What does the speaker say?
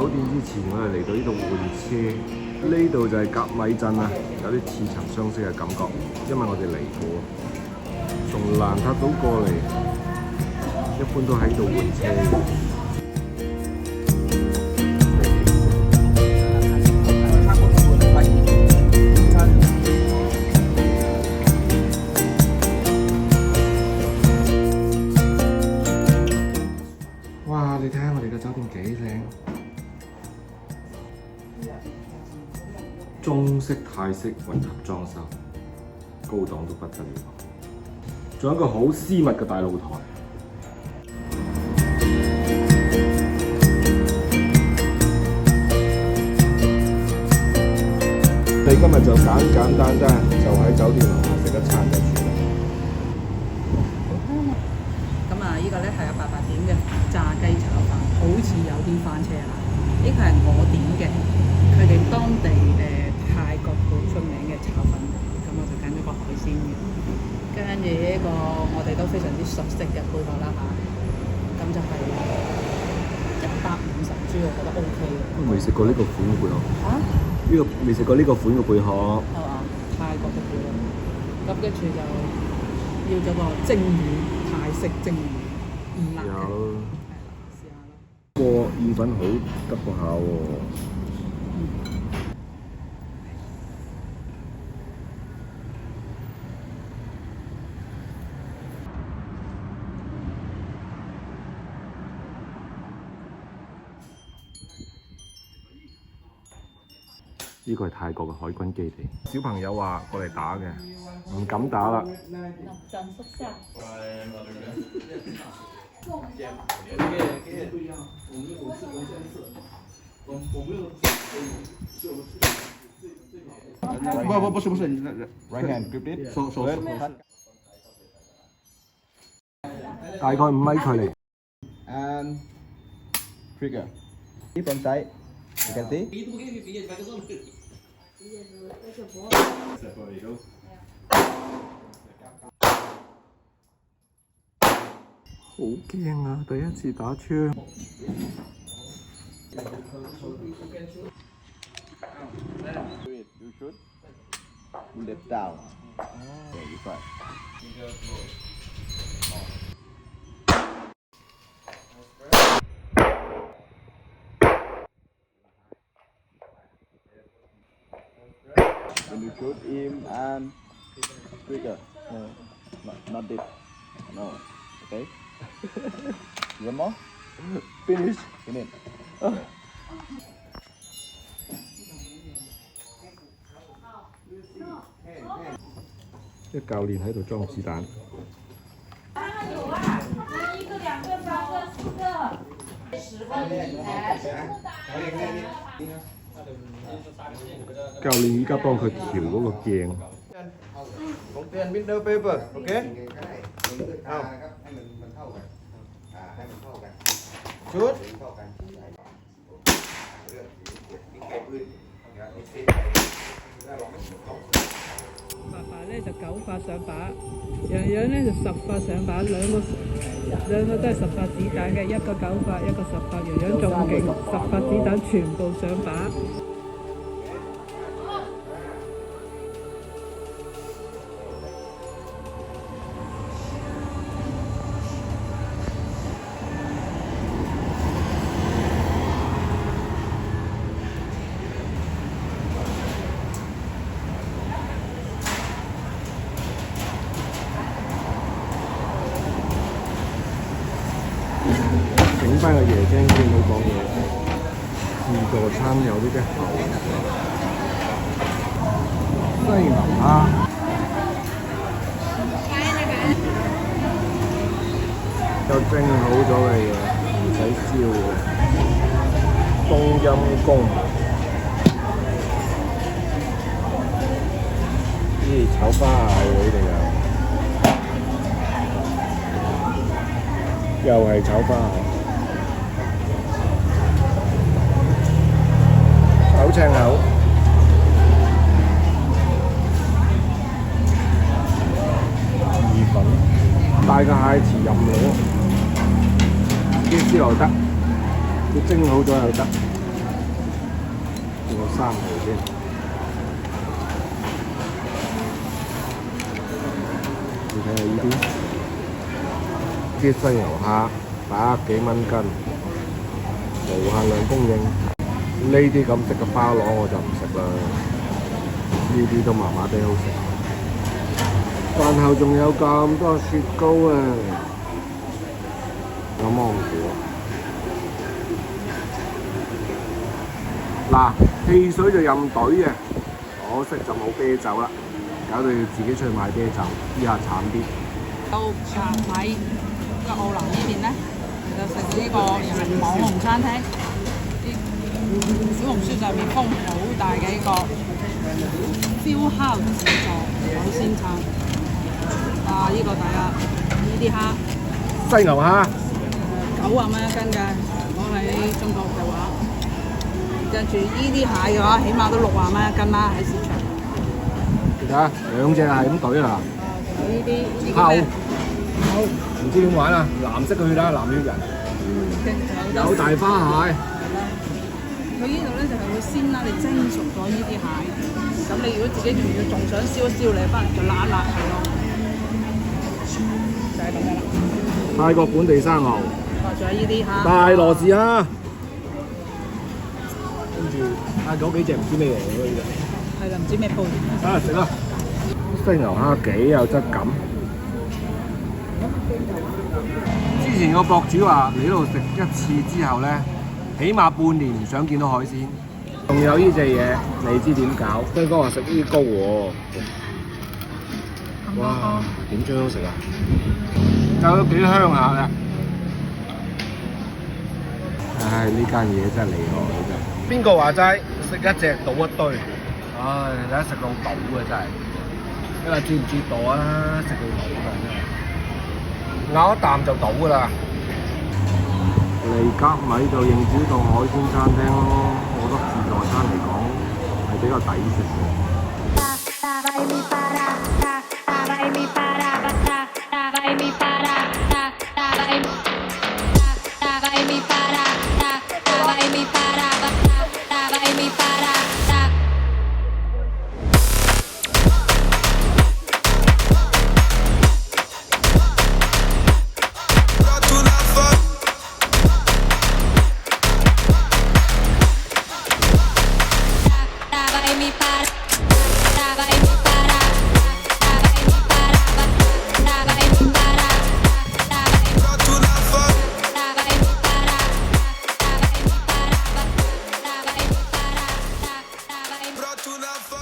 酒店之前，我哋嚟到呢度換車，呢度就係甲米鎮啊，有啲似曾相識嘅感覺，因為我哋嚟過，從蘭塔島過嚟，一般都喺度換車。哇！你睇下我哋嘅酒店幾靚，中式泰式混合裝修，高檔到不得了。仲有一個好私密嘅大露台。你今日就簡簡單單就喺酒店樓下食一餐就算啦。咁啊，呢個咧係有800點嘅炸雞炒飯，好似有啲翻車啦。呢個係我點嘅，佢哋當地泰國好出名嘅炒粉，咁我就揀咗個海鮮嘅。跟住呢個我哋都非常之熟悉嘅配角啦嚇，咁就係150G，我覺得 OK 嘅。未食過呢個款嘅貝殼。啊？呢個未食過呢個款嘅貝殼。係嘛？泰國嘅貝殼。咁跟住就要咗個蒸魚，泰式蒸魚，唔辣嘅。係啦，試下啦。個意粉好得過下喎。呢個係泰國嘅海軍基地，小朋友話過嚟打嘅，唔敢打啦。不是，你 right hand grip it， 手。大概5米距離。And trigger。From side, you can see。好驚啊！第一次打槍。You should lift down. Yeah, you try. When you shoot him and trigger. No, not this. No. Okay. One more. Finish。Finish. 啲教練喺度裝子彈。有啊，1个、2个、3个、4个，10个。教練依家幫佢調嗰個鏡。Cũng tiền window paper, ok? Chút. 白白咧就9發上靶，樣樣咧就10發上靶，兩個都係10發子彈嘅，一個9發，一個10發，樣樣仲勁，10發子彈全部上靶。整翻個椰青先，唔好講嘢。自助餐有呢啲牛，西牛蝦，有蒸好咗嘅嘢，唔使燒嘅。冬陰功，咦，炒花蟹喎呢度又係炒花蟹。九赤口，意粉，帶個蟹豉任攞，啲豉油得，佢蒸好咗又得。生蠔先。你睇下呢啲西牛蝦，100幾蚊斤，無限量供應。呢啲咁色嘅花螺我就唔食啦，呢啲都麻麻地好食。飯後仲有咁多雪糕啊！有芒果。嗱，汽水就任隊嘅，可惜就冇啤酒啦，搞到要自己出去買啤酒，呢下慘啲。到茶米個澳樓呢邊咧，就食呢個網紅餐廳，啲小紅書上面封好大嘅一個燒烤自助海鮮餐。啊！呢個抵啊！呢啲蝦西牛蝦90蚊一斤嘅，我喺中國嘅話，跟住呢啲蟹嘅話，起碼都60蚊一斤啦喺市場。你睇下，兩隻係咁懟啦。呢啲烤，唔知點玩啊？藍色嘅血啦，藍血人。有大花蟹。佢呢度咧就係會先啦，你蒸熟咗呢啲蟹，咁你如果自己仲想燒一燒，你翻嚟就辣辣佢咯。就係咁樣啦。泰國本地生蠔，仲有呢啲蝦，大羅氏蝦，跟住嗰幾隻唔知咩嚟嘅呢隻。係啦，唔知咩鋪。啊，食啦！西牛蝦幾有質感。之前個博主話：你呢度食一次之後咧，起碼半年唔想見到海鮮。仲有呢隻嘢，你知點搞？對方話食呢啲膏喎。哇！點最好食啊？搞得幾香下嘅。唉，呢間嘢真係厲害真係。邊個話齋食一隻倒一堆？唉，你睇食到倒啊真係。你話知唔知道啊？食到倒啊真係。咬一啖就倒㗎啦。嚟甲米就應子道海鮮餐廳咯，我覺得自助餐嚟講係比較抵食嘅。Brought to life.